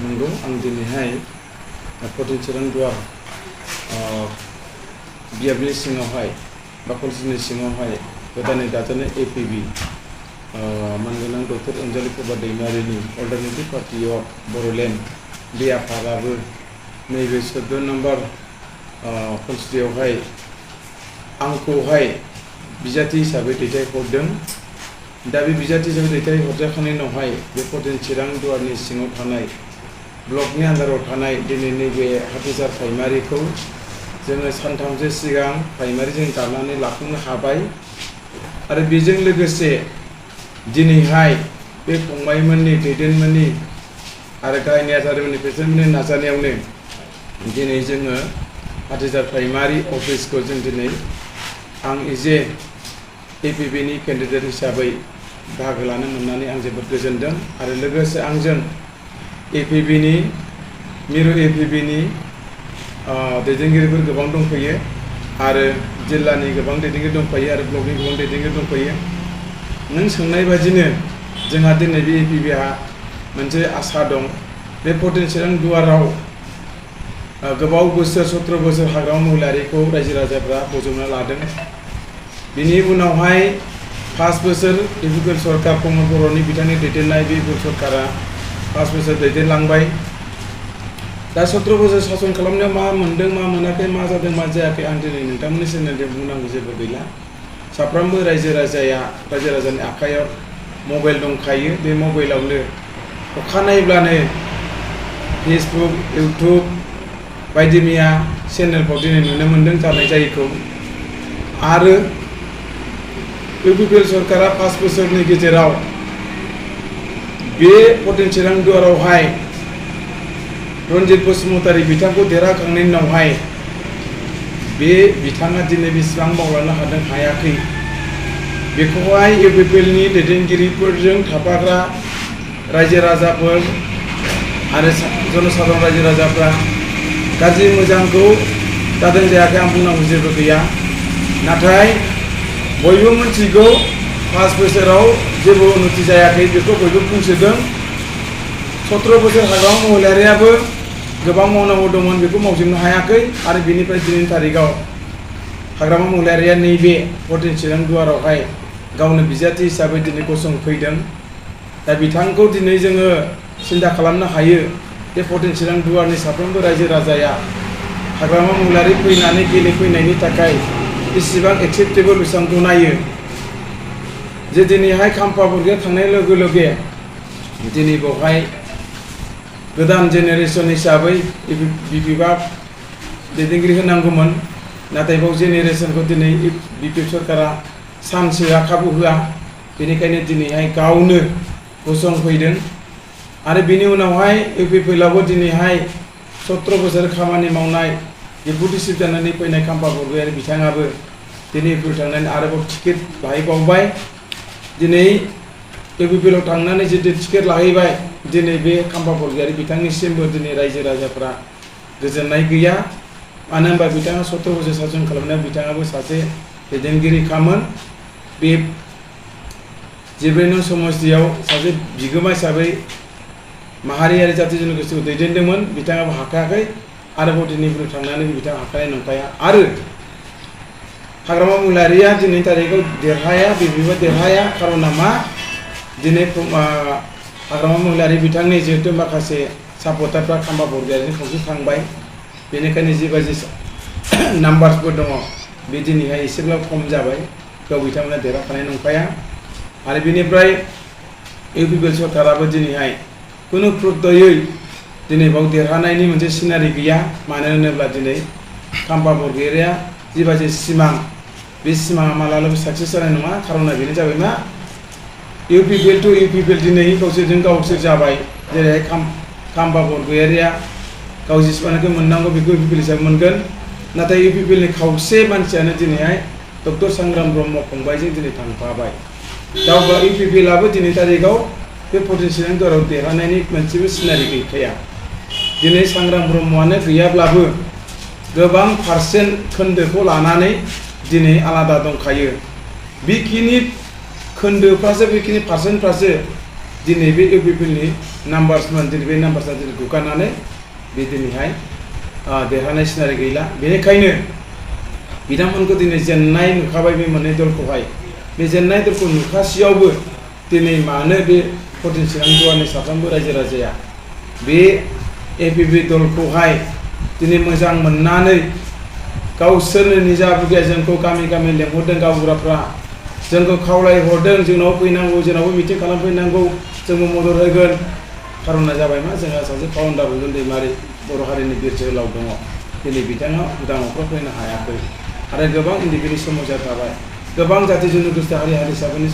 नंगौ आं दिनैहाय पटेन चिरां दुवार बियाबनि सिङावहाय बा कलेजनि सिङावहाय गोदानै दाजानाय APB मानगोनां डक्टर अनजालि प्रभा दैमारिनि अल्टारनेटिभ पार्टी अफ बर'लेण्ड बे आफादाबो नैबे 14 नम्बर कन्स्टिटिउआवहाय आंखौहाय बिजाथि हिसाबै दैथायहरदों। दा बे बिजाथि हिसाबै दैथायहरजाखांनायनि उनावहाय बे पटेन चिरां दुवारनि सिङाव थानाय ब्लकनि आन्दाराव थानाय दिनै नैबे हाथिसार प्राइमारिखौ जोङो सानथामसो सिगां प्राइमारि जों दानानै लाफुंनो हाबाय आरो बेजों लोगोसे दिनैहाय बे फंबायमोननि दैदेनमोननि आरो गाहाय नेहाथारिमोननि प्रेसिडेन्टमोननि नाजानायावनो दिनै जोङो हाथिसार प्राइमारि अफिसखौ जों दिनै आं एज ए APBनि केन्डिडेट हिसाबै बाहागो लानो मोननानै आं जोबोद गोजोनदों आरो लोगोसे आंजों APBनि मिरु APBनि दैदेनगिरिफोर गोबां दंफैयो आरो जिल्लानि गोबां दैदेनगिरि दंफायो आरो ब्लकनि गोबां दैदेनगिरि दंफायो। नों सोंनाय बादिनो जोंहा दिनै बे APBहा मोनसे आसा दं। बे पटेन चिरां दुवाराव गोबाव बोसोर 17 बोसोर हाग्रामा महिलारिखौ रायजो राजाफ्रा बजबना लादों। बिनि उनावहाय 5 बोसोर इउपिपिएल सरकार प्रमद बर'नि बिथांनि दैदेननाय बे सरकारा 5 बोसोर दैदेनलांबाय। दा 17 बोसोर सासन खालामनायाव मा मोनदों मा मोनाखै मा जादों मा जायाखै आं दिनै नोंथांमोननि चेनेलजों बुंनांगौ जेबो गैला। साफ्रोमबो रायजो राजानि आखायाव मबाइल दंखायो। बे मबाइलावनो अखानायब्लानो फेसबुक इउटुब बायदि मैया चेनेलफ्राव दिनै नुनो मोनदों जानाय जायैखौ। आरो इउपिपिएल सरकारा 5 बोसोरनि गेजेराव बे पटेन चिरां दुवारावहाय रन्जित बसुमतारी बिथांखौ देरहाखांनायनि उनावहाय बे बिथाङा दिनै बेसेबां मावलांनो हादों हायाखै बेखौहाय इउपिपिएलनि दैदेनगिरिफोरजों थाफाग्रा रायजो राजाफोर आरो जनसाधारण रायजो राजाफ्रा गाज्रि मोजांखौ जादों जायाखै आं बुंनांगौ जेबो गैया। नाथाय बयबो मिथिगौ 5 बोसोराव जेबो उन्नति जायाखै बेखौ बयबो बुंसोदों। 17 बोसोर हाग्रामा महिलारियाबो गोबां मावनांगौ दंमोन बेखौ मावजोबनो हायाखै आरो बेनिफ्राय दिनैनि तारिखाव हाग्रामा महिलारिया नैबे पटेन चिरां दुवारावहाय गावनो बिजाथि हिसाबै दिनै गसंफैदों। दा बिथांखौ दिनै जोङो सिन्था खालामनो हायो बे पटेन चिरां दुवारनि साफ्रोमबो रायजो राजाया हाग्रामा महिलारि फैनानै गेलेफैनायनि थाखाय बेसेबां एक्सेप्टेबल बेसेबां नायो जे दिनैहाय खाम्फा बरग'या थांनाय लोगो लोगो दिनै बेवहाय गोदान जेनेरेसन हिसाबै बिपिएफआ दैदेनगिरि होनांगौमोन। नाथाय बेव जेनेरेसनखौ दिनै बिपिएफ सरकारा चान्स होआ खाबु होआ। बेनिखायनो दिनैहाय गावनो गसंफैदों आरो बिनि उनावहाय इउपिपिएलआवबो दिनैहाय 17 बोसोर खामानि मावनाय डेपुटि चिफ जानानै फैनाय खाम्फा बरग'यारि बिथाङाबो दिनै इउपिपिएल थांनानै आरोबाव टिकेट लाहैबावबाय। दिनै इउपिपिएलआव थांनानै जितु टिकेट लाहैबाय दिनै बे खाम्फा बरग'यारि बिथांनिसिमबो दिनै रायजो राजाफ्रा गोजोननाय गैया। मानो होनबा बिथाङा 17 बोसोर सासन खालामनायाव बिथाङाबो सासे दैदेनगिरिखामोन। बे 14 समस्तियाव सासे बिगोमा हिसाबै माहारियारि जाथि जनगोष्ठीखौ दैदेनदोंमोन। बिथाङाबो हाखायाखै आरोबाव दिनै थांनानै बिथाङा हाखानाय नंखाया। आरो हाग्रामा महिलारिया दिनैनि तारिखाव देरहाया बिपिएफआ देरहाया खारना मा दिनै हाग्रामा महिलारि बिथांनि जिहेतु माखासे सापर्टारफ्रा खाम्फा बरग'यारिनि खावसे थांबाय। बेनिखायनो जिबायदि नाम्बारफोर दङ बे दिनैहाय एसेब्लाबो खम जाबाय। बेयाव बिथांमोना देरहाखानाय नंखाया। आरो बेनिफ्राय इउपिपिएल सरकाराबो दिनैहाय खुनु प्रक्रियै दिनै बाव देरहानायनि मोनसे सिनारि गैया। मानो होनोब्ला दिनै खाम्फा बरग'यारिया जिबायदि सिमां बे सिमाङा मालाबाबो साक्सेस जानाय नङा। खारना बेनो जाबाय मा इउपिपिएल टु इउपिपिएल दिनै गावसोरजों गावसोर जाबाय। जेरैहाय खाम्फा बरग'यारिया गाव जेसेबांनाखि मोननांगौ बेखौ इउपिपिएल हिसाबै मोनगोन। नाथाय इउपिपिएलनि खावसे मानसियानो दिनैहाय डक्टर सांग्राम ब्रह्म फंबायजों दिनै थांफाबाय। दा अब्ला इउपिपिएलआबो दिनै तारिखाव बे पटेन चिरां दुवाराव देरहानायनि मोनसेबो सिनारि गैखाया। दिनै सांग्राम ब्रह्मआनो गैयाब्लाबो गोबां पारसेन्ट खोन्दोखौ लानानै दिनै आलादा दंखायो। बेखिनि खोन्दोफ्रासो बेखिनि पारसेन्टफ्रासो दिनै बे इउपिपिएलनि नाम्बार्समोन दिनै बे नाम्बार्सआ दिनै गुगानानै बे दिनैहाय देरहानाय सिनारि गैला बेनिखायनो बिथांमोनखौ दिनै जेननाय नुखाबाय बे मोननै दलखौहाय बे जेननाय दलखौ नुखासेयावबो दिनै मानो बे 14 चिरां दुवारनि साफ्रोमबो रायजो राजाया बे एपिबि दलखौहाय दिनै मोजां मोननानै गावसोरनो निजा बुगिया जोंखौ गामि गामि लेंहरदों गावबुराफ्रा जोंखौ खावलायहरदों जोंनाव फैनांगौ जोंनावबो मिटिं खालामफैनांगौ जोंबो मदद होगोन खारना जाबाय मा जोंहा सासे फाउन्डार रुजुन दैमारि बर' हारिनि बिर जोहोलाव दङ दिनै बिथाङा उदां अख्राङाव फैनो हायाखै आरो गोबां इन्दिभिजुवेल समस्या थाबाय गोबां जाथि जनगोष्ठी हारि हारिसाफोरनि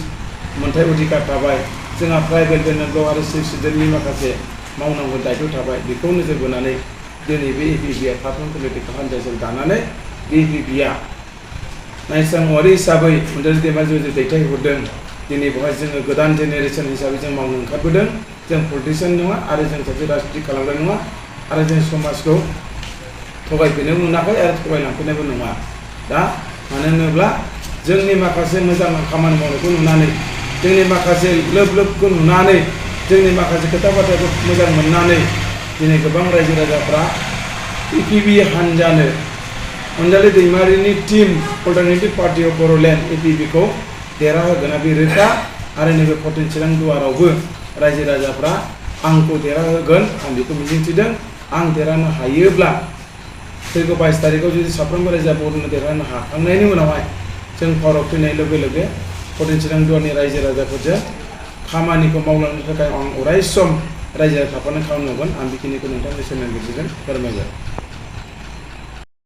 मोनथाय अधिकार थाबाय जोंहा ट्राइबेल बेनेल आरो चिफ सेक्रेटारिनि माखासे मावनांगौ दायित्व थाबाय बेखौ नोजोर बोनानै दिनै बे एपिबिआ फार्म पलिटिकेल हान्जाजों दानानै बे एपिबिआ नायस्रांवारि हिसाबै अनजालि दैमारिजों दैथायहरदों दिनै बेवहाय जोङो गोदान जेनेरेसन हिसाबै जों मावनो ओंखारबोदों जों पलिटिशियान नङा आरो जों सासे राजनिति खालामग्रा नङा आरो जों समाजखौ थगायफैनो मोनाखै आरो थगायलांफैनायबो नङा दा मानो होनोब्ला जोंनि माखासे मोजां खामानि मावनायखौ नुनानै जोंनि माखासे लोब लोबखौ नुनानै जोंनि माखासे खोथा बाथ्राखौ मोजां मोननानै दिनै गोबां रायजो राजाफ्रा एपिबि हान्जानो अनजालि दैमारिनि team alternative party of Bodoland एपिबिखौ देरहाहोगोना बे रोखा आरो नैबे 14 चिरां दुवारावबो रायजो राजाफ्रा आंखौ देरहाहोगोन आं बेखौ मिजिंथिदों आं देरहानो हायोब्ला फैगौ 22 तारिखआव जुदि साफ्रोमबो रायजोआ बर'नो देरहानो हाखांनायनि उनावहाय जों पावाराव फैनाय लोगो लोगो 14 चिरां दुवारनि रायजो राजाफोरजों खामानिखौ मावलांनो थाखाय आं अराय सम रायजो थाफानो खालामगोन आं बेखिनिखौ नोंथांनि सोमोन्दै फोरमायबाय।